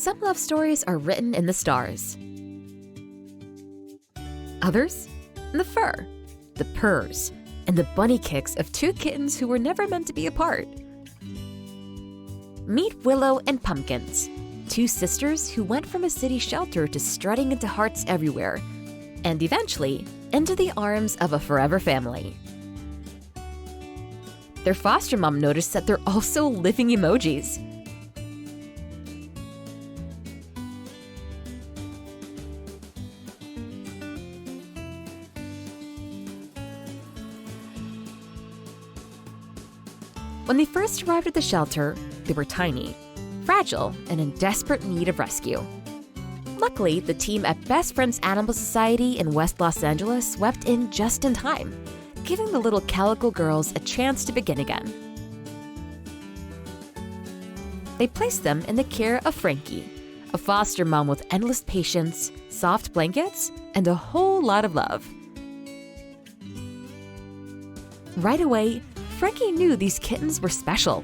Some love stories are written in the stars. Others in the fur, the purrs, and the bunny kicks of two kittens who were never meant to be apart. Meet Willow and Pumpkins, two sisters who went from a city shelter to strutting into hearts everywhere, and eventually into the arms of a forever family. Their foster mom noticed that they're also living emojis. When they first arrived at the shelter, they were tiny, fragile, and in desperate need of rescue. Luckily, the team at Best Friends Animal Society in West Los Angeles swept in just in time, giving the little Calico girls a chance to begin again. They placed them in the care of Frankie, a foster mom with endless patience, soft blankets, and a whole lot of love. Right away, Frankie knew these kittens were special.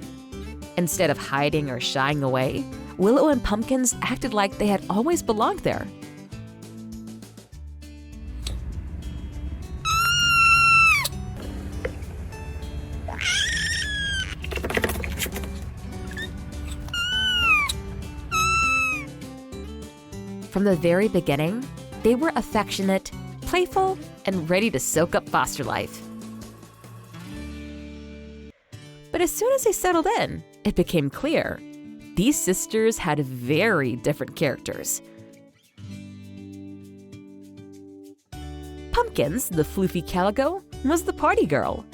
Instead of hiding or shying away, Willow and Pumpkins acted like they had always belonged there. From the very beginning, they were affectionate, playful, and ready to soak up foster life. But as soon as they settled in, it became clear these sisters had very different characters. Pumpkins, the floofy Calico, was the party girl.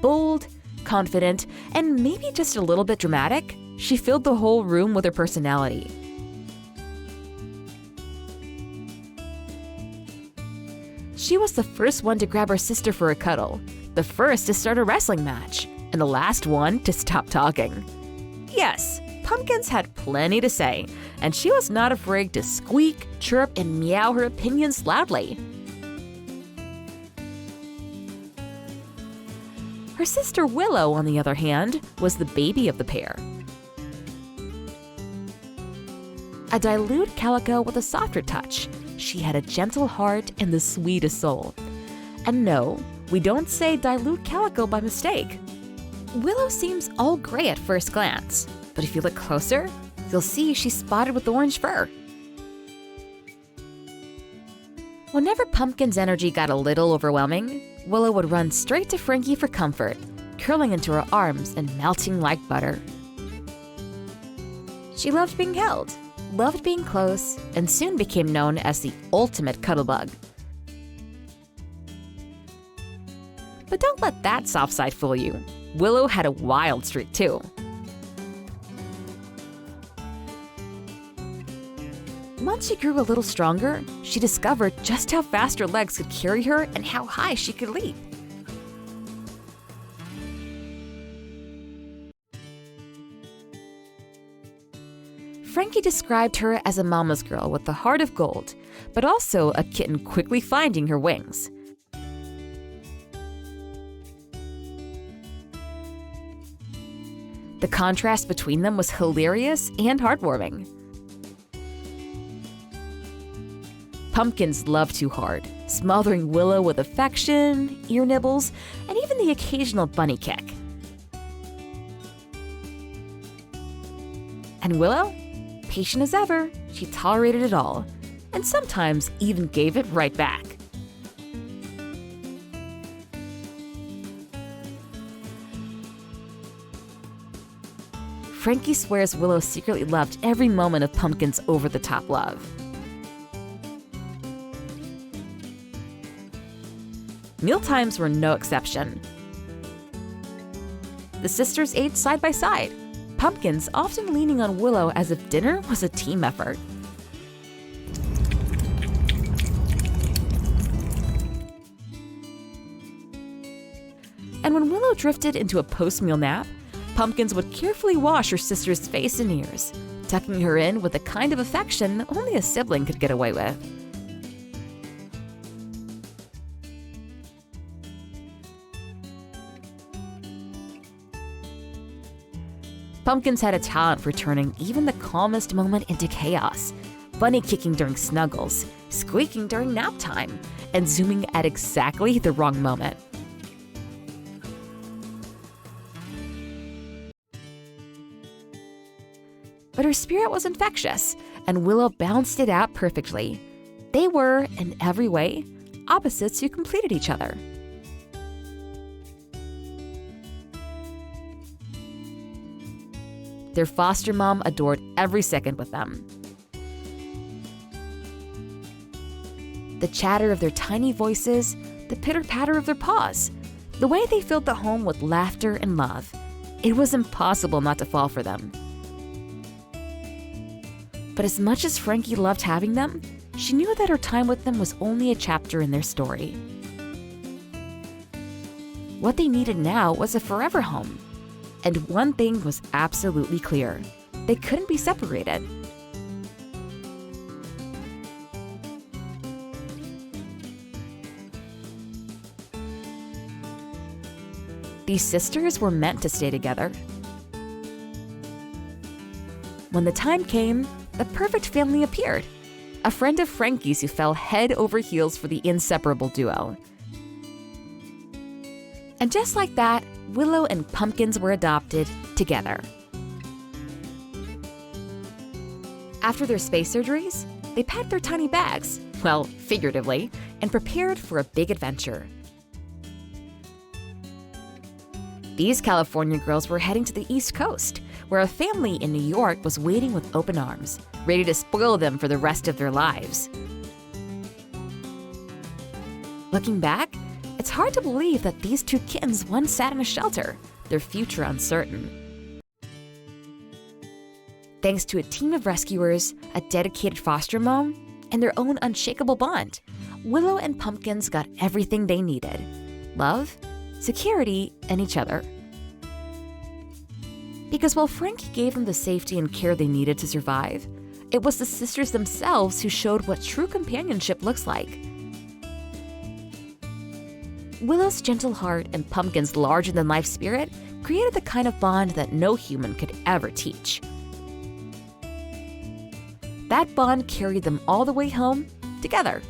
Bold, confident, and maybe just a little bit dramatic, she filled the whole room with her personality. She was the first one to grab her sister for a cuddle, the first to start a wrestling match, and the last one to stop talking. Yes, Pumpkins had plenty to say, and she was not afraid to squeak, chirp, and meow her opinions loudly. Her sister Willow, on the other hand, was the baby of the pair. A dilute Calico with a softer touch, she had a gentle heart and the sweetest soul. And no, we don't say dilute Calico by mistake. Willow seems all gray at first glance, but if you look closer, you'll see she's spotted with orange fur. Whenever Pumpkin's energy got a little overwhelming, Willow would run straight to Frankie for comfort, curling into her arms and melting like butter. She loved being held, loved being close, and soon became known as the ultimate cuddlebug. But don't let that soft side fool you. Willow had a wild streak too. Once she grew a little stronger, she discovered just how fast her legs could carry her and how high she could leap. Frankie described her as a mama's girl with a heart of gold, but also a kitten quickly finding her wings. The contrast between them was hilarious and heartwarming. Pumpkins loved too hard, smothering Willow with affection, ear nibbles, and even the occasional bunny kick. And Willow? Patient as ever, she tolerated it all, and sometimes even gave it right back. Frankie swears Willow secretly loved every moment of Pumpkin's over-the-top love. Mealtimes were no exception. The sisters ate side by side, Pumpkins often leaning on Willow as if dinner was a team effort. And when Willow drifted into a post-meal nap, Pumpkins would carefully wash her sister's face and ears, tucking her in with the kind of affection only a sibling could get away with. Pumpkins had a talent for turning even the calmest moment into chaos, bunny kicking during snuggles, squeaking during nap time, and zooming at exactly the wrong moment. But her spirit was infectious, and Willow balanced it out perfectly. They were, in every way, opposites who completed each other. Their foster mom adored every second with them. The chatter of their tiny voices, the pitter-patter of their paws, the way they filled the home with laughter and love. It was impossible not to fall for them. But as much as Frankie loved having them, she knew that her time with them was only a chapter in their story. What they needed now was a forever home. And one thing was absolutely clear: they couldn't be separated. These sisters were meant to stay together. When the time came, the perfect family appeared. A friend of Frankie's who fell head over heels for the inseparable duo. And just like that, Willow and Pumpkins were adopted together. After their space surgeries, they packed their tiny bags, well, figuratively, and prepared for a big adventure. These California girls were heading to the East Coast, where a family in New York was waiting with open arms, ready to spoil them for the rest of their lives. Looking back, it's hard to believe that these two kittens once sat in a shelter, their future uncertain. Thanks to a team of rescuers, a dedicated foster mom, and their own unshakable bond, Willow and Pumpkins got everything they needed: love, security, and each other. Because while Frankie gave them the safety and care they needed to survive, it was the sisters themselves who showed what true companionship looks like. Willow's gentle heart and Pumpkin's larger-than-life spirit created the kind of bond that no human could ever teach. That bond carried them all the way home together.